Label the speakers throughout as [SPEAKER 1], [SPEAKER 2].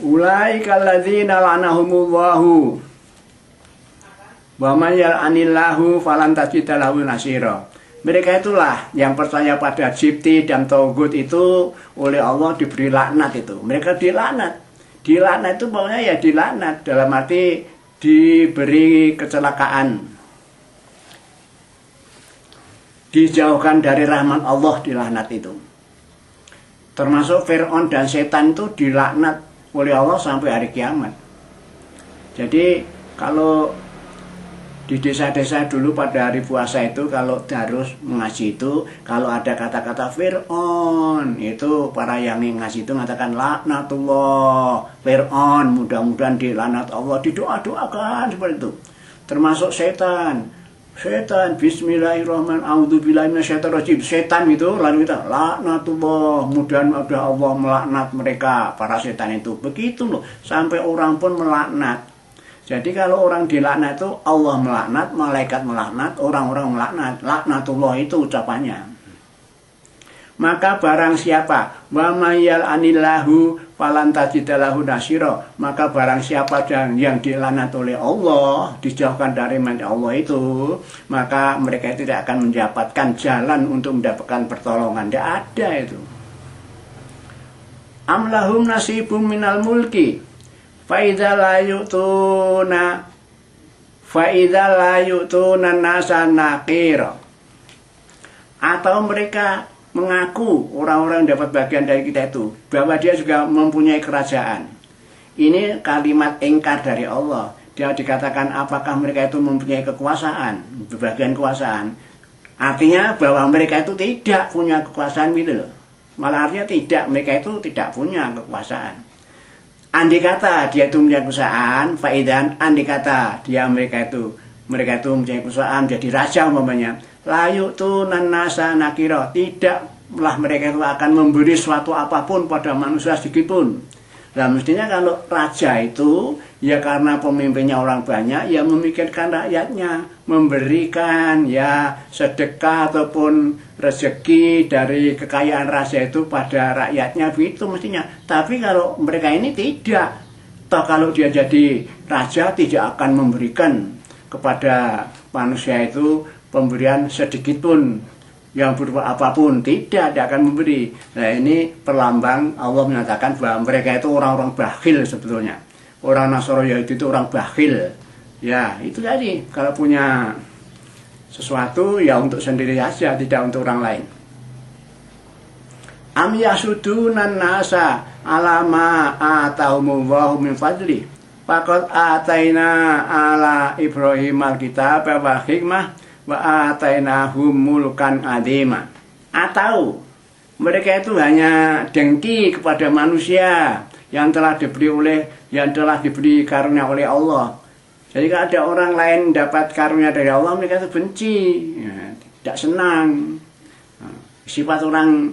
[SPEAKER 1] Ulaika alladzina la'anahumullahu wa may yal'anillahu falan tajida lahu nasira. Mereka itulah yang percaya pada jibti dan tauhid itu oleh Allah diberi laknat itu. Mereka dilaknat. Dilaknat itu maunya ya dilaknat dalam arti diberi kecelakaan. Dijauhkan dari rahmat Allah, dilaknat itu. Termasuk Fir'aun dan setan itu dilaknat oleh Allah sampai hari kiamat. Jadi kalau di desa-desa dulu pada hari puasa itu kalau harus mengaji itu, kalau ada kata-kata Fir'aun, itu para yang ngaji itu mengatakan laknatullah Fir'aun, mudah-mudahan dilaknat Allah, didoa-doakan seperti itu. Termasuk setan, bismillahirrahmanirrahim, a'udzubillahi minasyaitonirrajim, setan itu lalu kita laknatullah, mudah-mudahan Allah melaknat mereka, para setan itu. Begitu loh, sampai orang pun melaknat. Jadi kalau orang dilaknat itu Allah melaknat, malaikat melaknat, orang-orang melaknat. Laknatullah itu ucapannya. Maka barang siapa wa mayyal anillahu falan tajidalahu nasira, maka barang siapa yang dilaknat oleh Allah, dijauhkan dari rahmat Allah itu, maka mereka tidak akan mendapatkan jalan untuk mendapatkan pertolongan. Tidak ada itu. Am lahum nasibum minal mulki Fa'idha la yu'tuna nasa naqira. Atau mereka mengaku orang-orang dapat bagian dari kita itu bahwa dia juga mempunyai kerajaan. Ini kalimat ingkar dari Allah. Dia dikatakan apakah mereka itu mempunyai kekuasaan, bagian kekuasaan. Artinya bahwa mereka itu tidak punya kekuasaan gitu loh. Malah artinya tidak, mereka itu tidak punya kekuasaan. Andai kata dia itu mempunyai perusahaan, faidan, andai kata mereka itu mempunyai perusahaan, jadi raja umpamanya, layu tu nasa nakiro, tidaklah mereka itu akan memberi suatu apapun pada manusia sedikitpun. Nah mestinya kalau raja itu ya karena pemimpinnya orang banyak, ya memikirkan rakyatnya, memberikan ya sedekah ataupun rezeki dari kekayaan raja itu pada rakyatnya, begitu mestinya. Tapi kalau mereka ini tidak, toh kalau dia jadi raja tidak akan memberikan kepada manusia itu pemberian sedikit pun yang berupa apapun, tidak akan memberi. Nah ini perlambang Allah menyatakan bahwa mereka itu orang-orang bakhil sebetulnya. Orang Nasrani Yahudi itu orang bakhil. Ya itu tadi, kalau punya sesuatu ya untuk sendiri saja, tidak untuk orang lain. Am yasudunan nasa alama atahumullahu min fadli faqad ataina ala Ibrahim alkitab wa hikmah wa atainahum mulkan adzima. Atau mereka itu hanya dengki kepada manusia yang telah diberi karunia oleh Allah. Jadi kalau ada orang lain dapat karunia dari Allah, mereka itu benci, ya, tidak senang. Sifat orang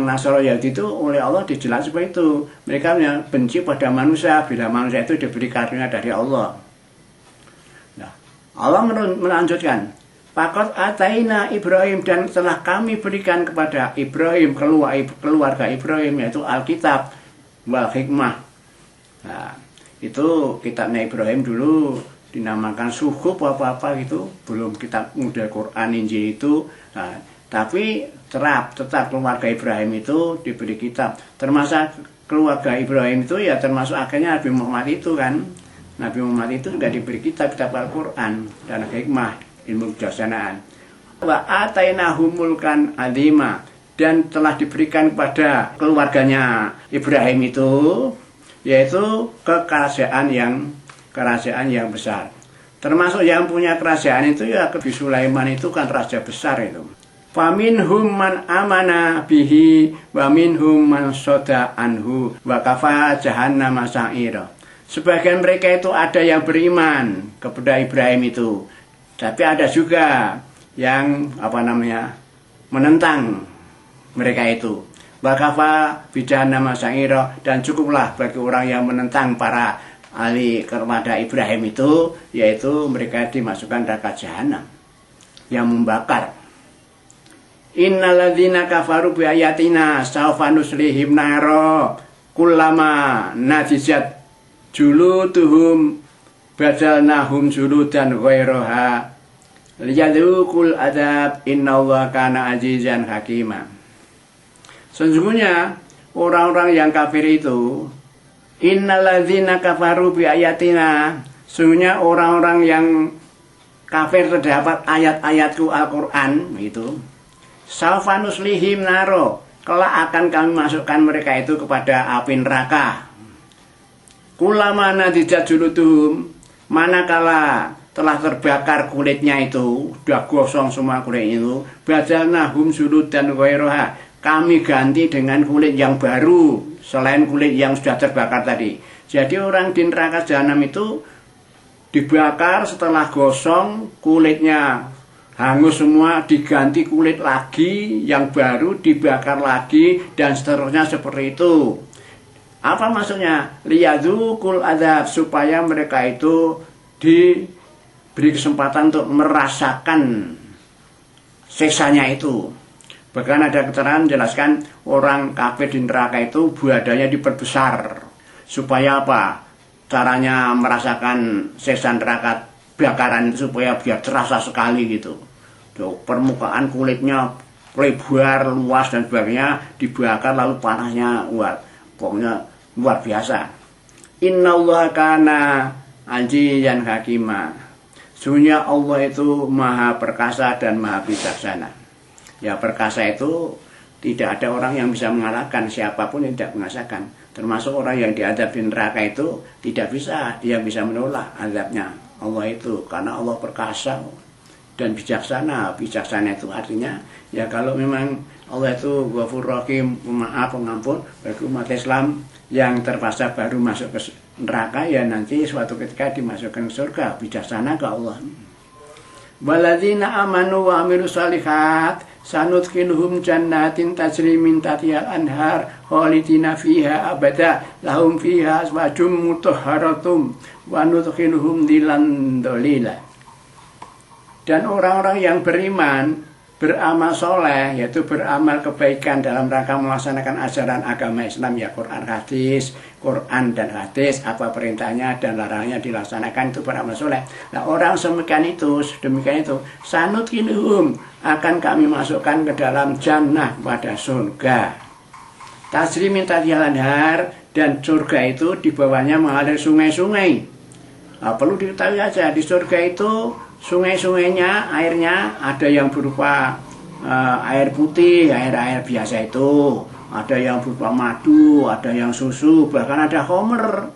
[SPEAKER 1] Nasrani Yahudi itu oleh Allah dijelaskan seperti itu. Mereka benci pada manusia bila manusia itu diberi karunia dari Allah. Nah, Allah melanjutkan, Faqad ataina Ibrahim, dan telah kami berikan kepada Ibrahim, keluarga Ibrahim, yaitu Alkitab wal hikmah. Nah, itu kitabnya Ibrahim dulu dinamakan suhuf apa-apa gitu, belum kitab model Quran Injil itu. Nah, tapi tetap keluarga Ibrahim itu diberi kitab. Termasuk keluarga Ibrahim itu ya termasuk akhirnya Nabi Muhammad itu kan. Nabi Muhammad itu juga diberi kitab Al-Quran dan hikmah, ilmu kebijaksanaan. Wa atainahum mulkan adzima, dan telah diberikan kepada keluarganya Ibrahim itu yaitu kerajaan yang besar. Termasuk yang punya kerajaan itu ya Nabi Sulaiman itu kan raja besar itu. Faminhum man amana bihi wa minhum man soda anhu wa kafa jahannama sa'ira. Sebagian mereka itu ada yang beriman kepada Ibrahim itu, tapi ada juga yang menentang mereka itu. Wakafa bidana masairo, dan cukuplah bagi orang yang menentang para ahli kepada Ibrahim itu, yaitu mereka dimasukkan neraka jahanam yang membakar. Innalladzina kafaru bi ayatina sawfa nuslihim naro kullama najisat juluduhum badalnahum juludan ghairaha liyadzuqul adab innallaha kana azizan hakima. Sesungguhnya orang-orang yang kafir itu, innalladzina kafaru bi ayatina, sesungguhnya orang-orang yang kafir terhadap ayat-ayatku Al-Quran itu, saufa nuslihim naro, kelak akan kami masukkan mereka itu kepada api neraka. Kullama nadijat juluduhum, manakala telah terbakar kulitnya itu, sudah gosong semua kulit itu, badalnahum juludan ghairaha, kami ganti dengan kulit yang baru selain kulit yang sudah terbakar tadi. Jadi orang di neraka jahanam itu dibakar, setelah gosong kulitnya hangus semua, diganti kulit lagi yang baru, dibakar lagi, dan seterusnya seperti itu. Apa maksudnya? Liyadzuqul adzab, supaya mereka itu diberi kesempatan untuk merasakan siksanya itu. Bahkan ada keterangan menjelaskan orang kafir di neraka itu badannya diperbesar. Supaya apa? Caranya merasakan siksa neraka bakaran supaya biar terasa sekali gitu. Permukaan kulitnya lebar, luas dan sebagainya, dibakar lalu panasnya pokoknya luar biasa. Innallaha kana azizan hakima. Sesungguhnya Allah itu maha perkasa dan maha bijaksana. Ya, perkasa itu tidak ada orang yang bisa mengalahkan, siapapun yang tidak mengasakan. Termasuk orang yang diadab di neraka itu tidak bisa, dia bisa menolak azabnya Allah itu, karena Allah perkasa dan bijaksana. Bijaksana itu artinya ya kalau memang Allah itu Ghafurur Rahim, pemaaf, pengampun, bagi umat Islam yang terpaksa baru masuk ke neraka, ya nanti suatu ketika dimasukkan ke surga. Bijaksana ke Allah. Waladzina amanu wa amilus shalihat sanudkhiluhum jannatin tajri min tahtihal anhar khalidina fiha abada lahum fiha azwajum mutahharatum wa nudkhiluhum dhilan dhalila. Dan orang-orang yang beriman, beramal soleh, yaitu beramal kebaikan dalam rangka melaksanakan ajaran agama Islam, ya Quran dan hadis, apa perintahnya dan larangannya dilaksanakan, itu beramal soleh. Nah, orang demikian itu sanudkhiluhum, akan kami masukkan ke dalam jannah, pada surga. Tajri min tahtihal anhar, dan surga itu di bawahnya mengalir sungai-sungai. Nah, perlu diketahui aja, di surga itu sungai-sungainya, airnya ada yang berupa air putih, air biasa itu, ada yang berupa madu, ada yang susu, bahkan ada khamr.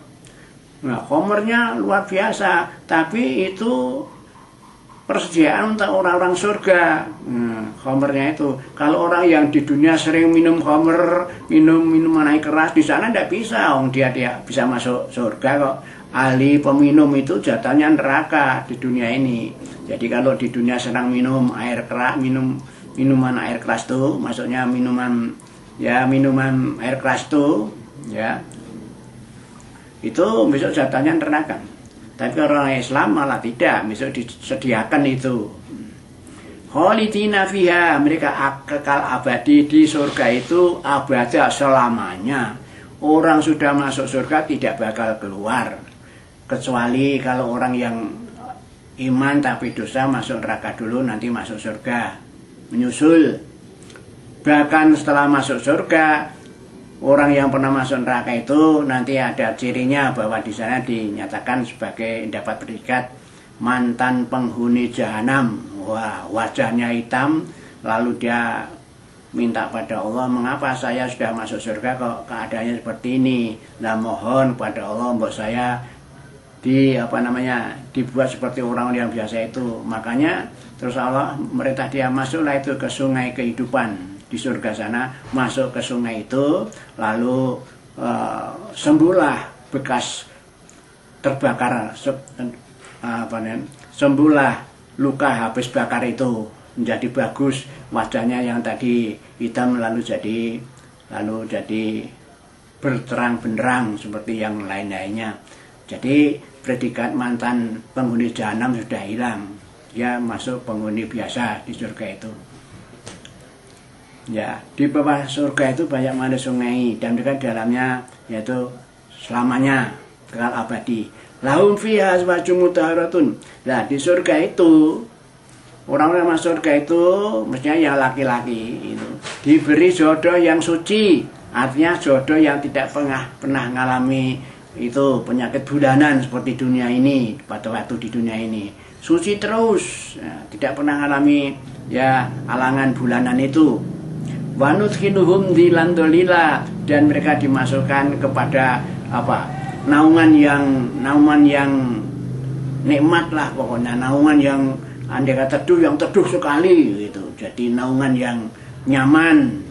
[SPEAKER 1] Nah, khamrnya luar biasa, tapi itu persediaan untuk orang-orang surga. Khamrnya itu, kalau orang yang di dunia sering minum khamr, minum minuman keras, di sana tidak bisa, dia bisa masuk surga kok. Ahli peminum itu jatahnya neraka di dunia ini. Jadi kalau di dunia sedang minum air keras, minuman air keras itu, maksudnya minuman air keras itu, ya, itu besok jatahnya neraka. Tapi orang Islam malah tidak, besok disediakan itu. Khalidina fiha, mereka kekal abadi di surga itu, abadi selamanya. Orang sudah masuk surga tidak bakal keluar. Kecuali kalau orang yang iman tapi dosa masuk neraka dulu, nanti masuk surga, menyusul. Bahkan setelah masuk surga, orang yang pernah masuk neraka itu nanti ada cirinya bahwa di sana dinyatakan sebagai dapat predikat mantan penghuni jahanam. Wah, wajahnya hitam, lalu dia minta pada Allah, mengapa saya sudah masuk surga kok keadaannya seperti ini? Nah, mohon pada Allah, mbok saya dibuat seperti orang yang biasa itu. Makanya terus Allah merintah dia, masuklah itu ke sungai kehidupan di surga sana, masuk ke sungai itu, lalu sembuhlah bekas terbakar, sembuhlah luka habis bakar itu, menjadi bagus wajahnya yang tadi hitam lalu jadi berterang benderang seperti yang lain-lainnya. Jadi predikat mantan penghuni jahanam sudah hilang, dia masuk penghuni biasa di surga itu. Ya, di bawah surga itu banyak mandi sungai dan mereka di dalamnya yaitu selamanya kekal abadi. Lahum fiha azwajum mutahharatun. Nah, di surga itu orang-orang masuk surga itu mestinya yang laki-laki itu diberi jodoh yang suci, artinya jodoh yang tidak pernah mengalami itu penyakit bulanan seperti dunia ini pada waktu di dunia ini. Suci terus, ya, tidak pernah mengalami ya alangan bulanan itu. Wanudkhinuhum dilandolila, dan mereka dimasukkan kepada apa? Naungan yang nikmat lah pokoknya, naungan yang andai kata teduh yang teduh sekali gitu. Jadi naungan yang nyaman